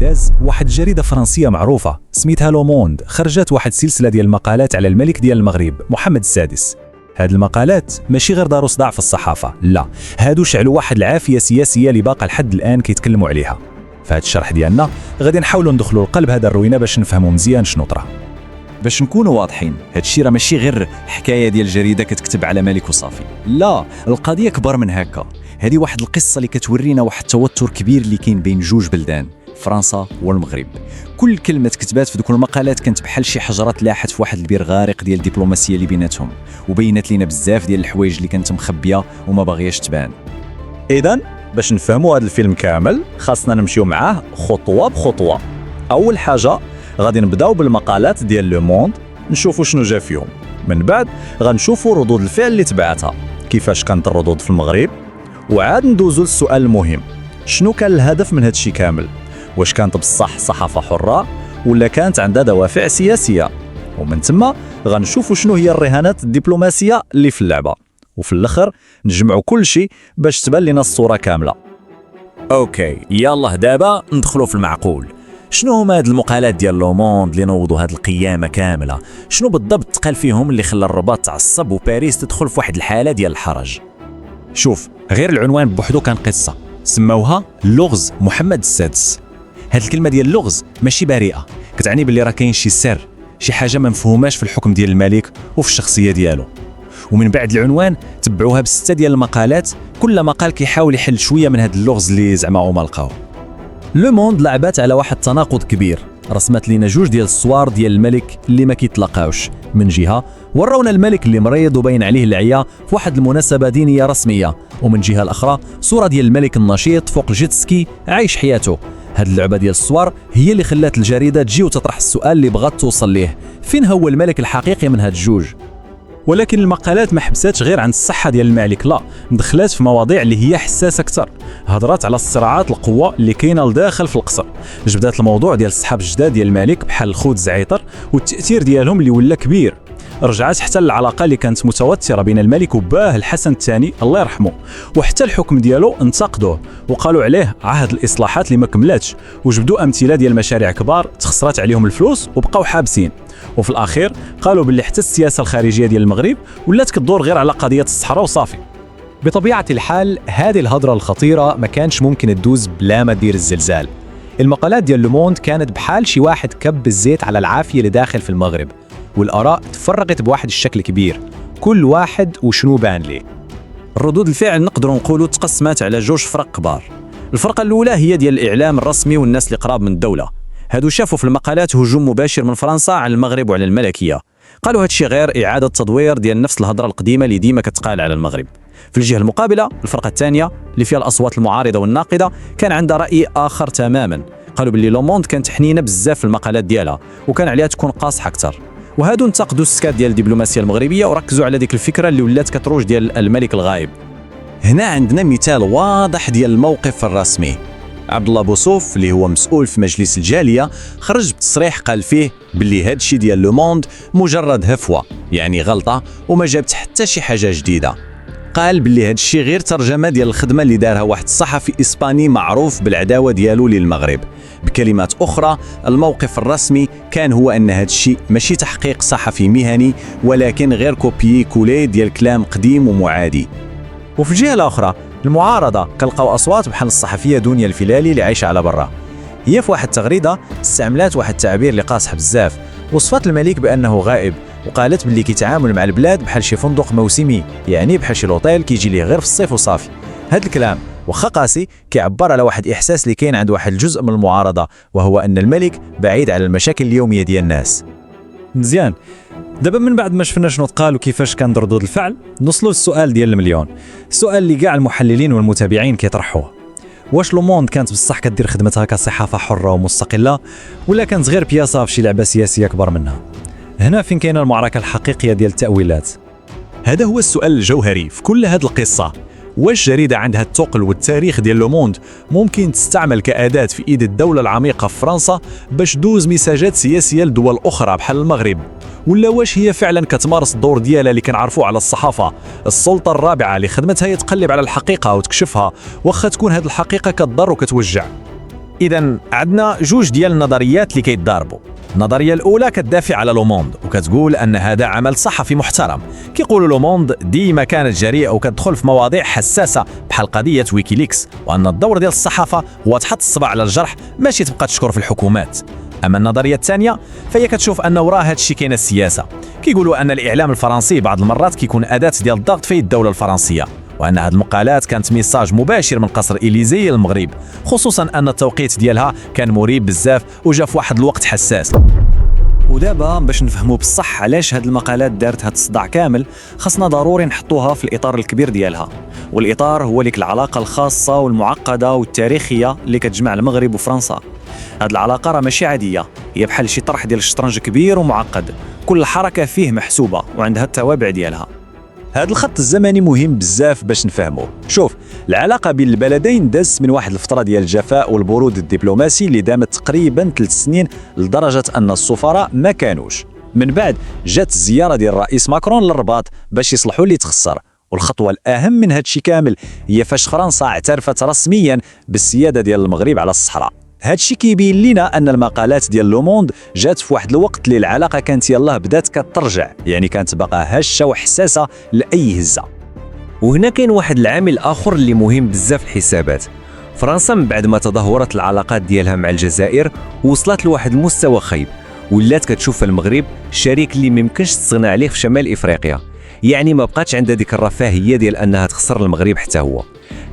داز واحد الجريدة فرنسية معروفة سميتها لو موند خرجت واحد سلسلة ديال المقالات على الملك ديال المغرب محمد السادس. هاد المقالات ماشي غير داروا صداع في الصحافة، لا، هادو شعلوا واحد العافية سياسية اللي باقا لحد الآن كيتكلموا عليها. فهاد الشرح ديالنا غادي نحاولوا ندخلوا لقلب هذا الروينة باش نفهموا مزيان شنو طرا. باش نكونوا واضحين، هادشي راه ماشي غير حكايه ديال جريده كتكتب على ملك وصافي، لا، القضيه كبر من هكا. هذه واحد القصه اللي كتورينا واحد التوتر كبير اللي كاين بين جوج بلدان، فرنسا والمغرب. كل كلمه كتبات في دوك المقالات كانت بحال شي حجره تلاحت في واحد البير غارق ديال الدبلوماسيه اللي بيناتهم، وبينت لينا بزاف ديال الحوايج اللي كانت مخبيه وما باغياش تبان. اذا باش نفهموا هذا الفيلم كامل خاصنا نمشيو معاه خطوه بخطوه. اول حاجه غادي نبداو بالمقالات ديال لو موند، نشوفوا شنو جا فيهم. من بعد غنشوفوا ردود الفعل اللي تبعتها، كيفاش كانت الردود في المغرب، وعاد ندوزو للسؤال المهم، شنو كان الهدف من هادشي كامل؟ واش كانت بصح صحافه حره ولا كانت عندها دوافع سياسيه؟ ومن ثم غنشوفوا شنو هي الرهانات الدبلوماسيه اللي في اللعبه، وفي الاخر نجمعوا كل شيء باش تبان لنا الصوره كامله. اوكي، يلا دابا ندخلوا في المعقول. شنو هما هاد المقالات ديال لو موند اللي نوضوا هاد القيامه كامله؟ شنو بالضبط قال فيهم اللي خلى الرباط تعصب وباريس تدخل في واحد الحاله ديال الحرج؟ شوف، غير العنوان بوحدو كان قصه، سموها لغز محمد السادس. هاد الكلمه ديال اللغز ماشي بريئه، كتعني باللي راه كاين شي سر، شي حاجه ما مفهوماش في الحكم ديال الملك وفي الشخصيه ديالو. ومن بعد العنوان تبعوها بستة ديال المقالات، كل مقال كيحاول يحل شويه من هاد اللغز اللي زعما هما لقاو. لو موند لعبات على واحد التناقض كبير، رسمت لينا جوج ديال الصور ديال الملك اللي ما كيتلاقاوش. من جهه ورونا الملك اللي مريض وباين عليه العيا في واحد المناسبه دينيه رسميه، ومن جهه الاخرى صوره ديال الملك النشيط فوق الجيتسكي عايش حياته. هاد اللعبه ديال الصور هي اللي خلات الجريده تجي وتطرح السؤال اللي بغات توصل ليه، فين هو الملك الحقيقي من هاد الجوج؟ ولكن المقالات ما حبساتش غير عن الصحه ديال الملك، لا، دخلات في مواضيع اللي هي حساسه اكثر. هضرات على الصراعات القوه اللي كاينه لداخل في القصر، جبدات الموضوع ديال الصحاب الجداد ديال الملك بحال الخوت زعيطر والتاثير ديالهم اللي ولا كبير. رجعات حتى العلاقه اللي كانت متوتره بين الملك وباه الحسن الثاني الله يرحمه، وحتى الحكم ديالو انتقدوه وقالوا عليه عهد الاصلاحات اللي ما كملاتش، وجبدوا امثله ديال مشاريع كبار تخسرات عليهم الفلوس وبقاو حابسين. وفي الاخير قالوا باللي حتى السياسه الخارجيه ديال المغرب ولات كدور غير على قضيه الصحراء وصافي. بطبيعه الحال هذه الهضره الخطيره ما كانش ممكن تدوز بلا ما دير الزلزال. المقالات ديال لو موند كانت بحال شي واحد كب الزيت على العافيه اللي داخل في المغرب، والاراء تفرقت بواحد الشكل كبير، كل واحد وشنو بان ليه. ردود الفعل نقدروا نقولوا تقسمات على جوج فرق كبار. الفرقه الاولى هي ديال الاعلام الرسمي والناس اللي قراب من الدوله، هادو شافوا في المقالات هجوم مباشر من فرنسا على المغرب وعلى الملكيه. قالوا هادشي غير اعاده تدوير ديال نفس الهضره القديمه اللي ديما كتقال على المغرب. في الجهه المقابله الفرقه الثانيه اللي فيها الاصوات المعارضه والناقده كان عندها راي اخر تماما، قالوا باللي لو موند كانت حنينه بزاف في المقالات ديالها وكان عليها تكون قاصحه اكثر. وهادو انتقدوا السكات ديال الدبلوماسيه المغربيه وركزوا على ديك الفكره اللي ولات كتروج ديال الملك الغائب. هنا عندنا مثال واضح ديال الموقف الرسمي. عبد الله بوصوف اللي هو مسؤول في مجلس الجاليه خرج بتصريح قال فيه باللي هادشي ديال لو موند مجرد هفوه، يعني غلطه وما جابت حتى شي حاجه جديده. قال باللي هادشي غير ترجمه ديال الخدمه اللي دارها واحد الصحفي اسباني معروف بالعداوه ديالو للمغرب. بكلمات اخرى الموقف الرسمي كان هو ان هادشي ماشي تحقيق صحفي مهني، ولكن غير كوبيي كولي ديال كلام قديم ومعادي. وفي الجهه الاخرى المعارضه كلقاو اصوات بحال الصحفيه دنيا الفلالي اللي عايشه على برا. هي في واحد التغريده استعملت واحد التعبير اللي قاصح بزاف، وصفت الملك بانه غائب، وقالت باللي كيتعامل مع البلاد بحال شي فندق موسمي، يعني بحال شي لوطيل كيجي ليه غير في الصيف وصافي. هذا الكلام واخا قاسي كيعبر على واحد احساس اللي كاين عند واحد الجزء من المعارضه، وهو ان الملك بعيد على المشاكل اليوميه ديال الناس. مزيان، دابا من بعد ما شفنا شنو تقال وكيفاش كان ردود الفعل، نوصلوا للسؤال ديال المليون، السؤال اللي كاع المحللين والمتابعين كيطرحوه. واش لو موند كانت بصح كدير خدمتها كصحافه حره ومستقله، ولا كانت غير بياسه في شي لعبه سياسيه كبر منها؟ هنا فين كاينه المعركه الحقيقيه ديال التاويلات. هذا هو السؤال الجوهري في كل هذه القصه. واش جريده عندها الثقل والتاريخ ديال لو موند ممكن تستعمل كأداة في ايد الدوله العميقه في فرنسا باش دوز مساجات سياسيه لدول اخرى بحال المغرب، ولا واش هي فعلا كتمارس الدور ديالها اللي كنعرفوه على الصحافه، السلطه الرابعه اللي خدمتها هي تقلب على الحقيقه وتكشفها واخا تكون هذه الحقيقه كتضر وكتوجع؟ إذا عندنا جوج ديال النظريات اللي كيتضاربوا. النظريه الاولى كتدافع على لوموند وكتقول ان هذا عمل صحفي محترم. كيقولوا لوموند ديما كانت جريئه وكتدخل في مواضيع حساسه بحال قضيه ويكيليكس، وان الدور ديال الصحافه هو تحط الصبع على الجرح ماشي تبقى تشكر في الحكومات. اما النظريه الثانيه فهي كتشوف ان وراء هذا الشيء كاينه السياسه. كيقولوا ان الاعلام الفرنسي بعض المرات كيكون اداه ديال الضغط في الدوله الفرنسيه، وان هذه المقالات كانت ميساج مباشر من قصر إليزي للمغرب، خصوصا ان التوقيت ديالها كان مريب بزاف وجا في واحد الوقت حساس. ودابا باش نفهموا بصح علاش هاد المقالات دارت هاد الصداع كامل، خاصنا ضروري نحطوها في الاطار الكبير ديالها، والاطار هو ليك العلاقه الخاصه والمعقده والتاريخيه اللي كتجمع المغرب وفرنسا. هاد العلاقه راه ماشي عاديه، هي بحال شي طرح ديال الشطرنج كبير ومعقد، كل حركه فيه محسوبه وعندها التوابع ديالها. هذا الخط الزمني مهم بزاف باش نفهموه. شوف، العلاقه بين البلدين دازت من واحد الفتره ديال الجفاء والبرود الدبلوماسي اللي دامت تقريبا 3 سنين، لدرجه ان السفراء ما كانوش. من بعد جات الزياره ديال الرئيس ماكرون للرباط باش يصلحوا اللي تخسر، والخطوه الاهم من هذا الشيء كامل هي فاش فرنسا اعترفت رسميا بالسياده ديال المغرب على الصحراء. هذا الشيء كيبين لنا ان المقالات ديال لوموند جات في واحد الوقت اللي العلاقه كانت يلاه بدات كترجع، يعني كانت باقا هشه وحساسه لاي هزه. وهنا كاين واحد العامل اخر اللي مهم بزاف الحسابات. فرنسا من بعد ما تدهورت العلاقات ديالها مع الجزائر وصلت لواحد المستوى خايب، ولات كتشوف المغرب شريك اللي ميمكنش تستغنى عليه في شمال افريقيا، يعني ما بقاتش عندها ديك الرفاهيه ديال انها تخسر المغرب حتى هو.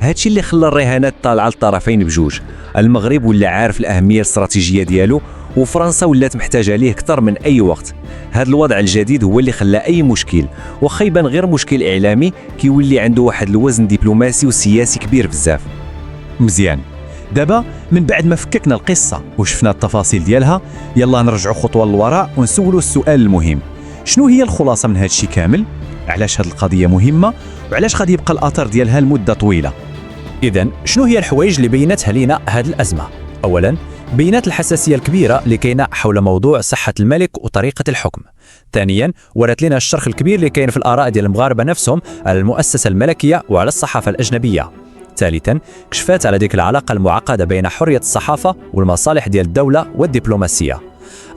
هادشي اللي خلى الرهانات طالعه للطرفين بجوج. المغرب ولا عارف الاهميه الاستراتيجيه ديالو، وفرنسا ولات محتاجه ليه اكثر من اي وقت. هذا الوضع الجديد هو اللي خلى اي مشكل، واخا يبان غير مشكل اعلامي، كيولي عنده واحد الوزن دبلوماسي وسياسي كبير بزاف. مزيان، دابا من بعد ما فككنا القصه وشفنا التفاصيل ديالها، يلا نرجعوا خطوه للوراء ونسولوا السؤال المهم: شنو هي الخلاصه من هذا الشيء كامل؟ علاش هذه القضيه مهمه وعلاش غادي يبقى الاثر ديالها لمده طويله؟ إذا شنو هي الحوايج اللي بينت لينا هذه الأزمة؟ أولاً، بينت الحساسية الكبيرة اللي كاينة حول موضوع صحة الملك وطريقة الحكم. ثانياً، ورات لنا الشرخ الكبير اللي كاين في الآراء ديال المغاربة نفسهم على المؤسسة الملكية وعلى الصحافة الأجنبية. ثالثاً، كشفات على ديك العلاقة المعقدة بين حرية الصحافة والمصالح ديال الدولة والدبلوماسية.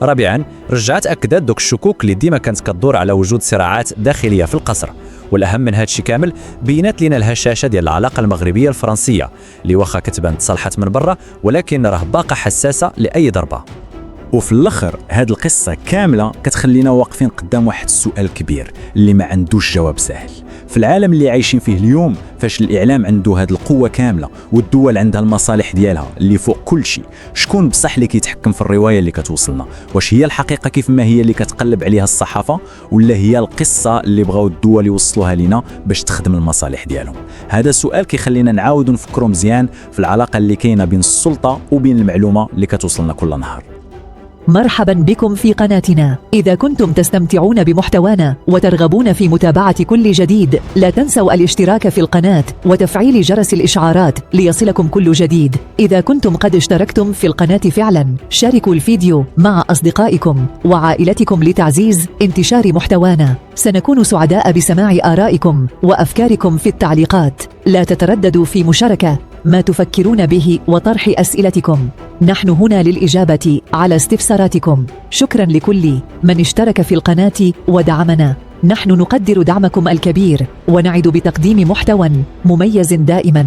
رابعاً، رجعت أكدت دوك الشكوك اللي ديما كانت كتدور على وجود صراعات داخلية في القصر. والاهم من هذا الشيء كامل، بينات لنا الهشاشه ديال العلاقه المغربيه الفرنسيه اللي واخا كتبان تصالحت من برا، ولكن راه باقا حساسه لاي ضربه. وفي الاخر هاد القصه كامله كتخلينا واقفين قدام واحد السؤال كبير اللي ما عندوش جواب سهل. في العالم اللي عايشين فيه اليوم، فاش الاعلام عنده هاد القوه كامله والدول عندها المصالح ديالها اللي فوق كل شيء، شكون بصح اللي كيتحكم في الروايه اللي كتوصلنا؟ واش هي الحقيقه كيف ما هي اللي كتقلب عليها الصحافه، ولا هي القصه اللي بغاو الدول يوصلوها لينا باش تخدم المصالح ديالهم؟ هذا السؤال كيخلينا نعاودوا نفكروا مزيان في العلاقه اللي كاينه بين السلطه وبين المعلومه اللي كتوصلنا كل نهار. مرحبا بكم في قناتنا. إذا كنتم تستمتعون بمحتوانا وترغبون في متابعة كل جديد، لا تنسوا الاشتراك في القناة وتفعيل جرس الإشعارات ليصلكم كل جديد. إذا كنتم قد اشتركتم في القناة فعلا، شاركوا الفيديو مع أصدقائكم وعائلتكم لتعزيز انتشار محتوانا. سنكون سعداء بسماع آرائكم وأفكاركم في التعليقات. لا تترددوا في مشاركة ما تفكرون به وطرح أسئلتكم. نحن هنا للإجابة على استفساراتكم. شكرا لكل من اشترك في القناة ودعمنا. نحن نقدر دعمكم الكبير ونعد بتقديم محتوى مميز دائما.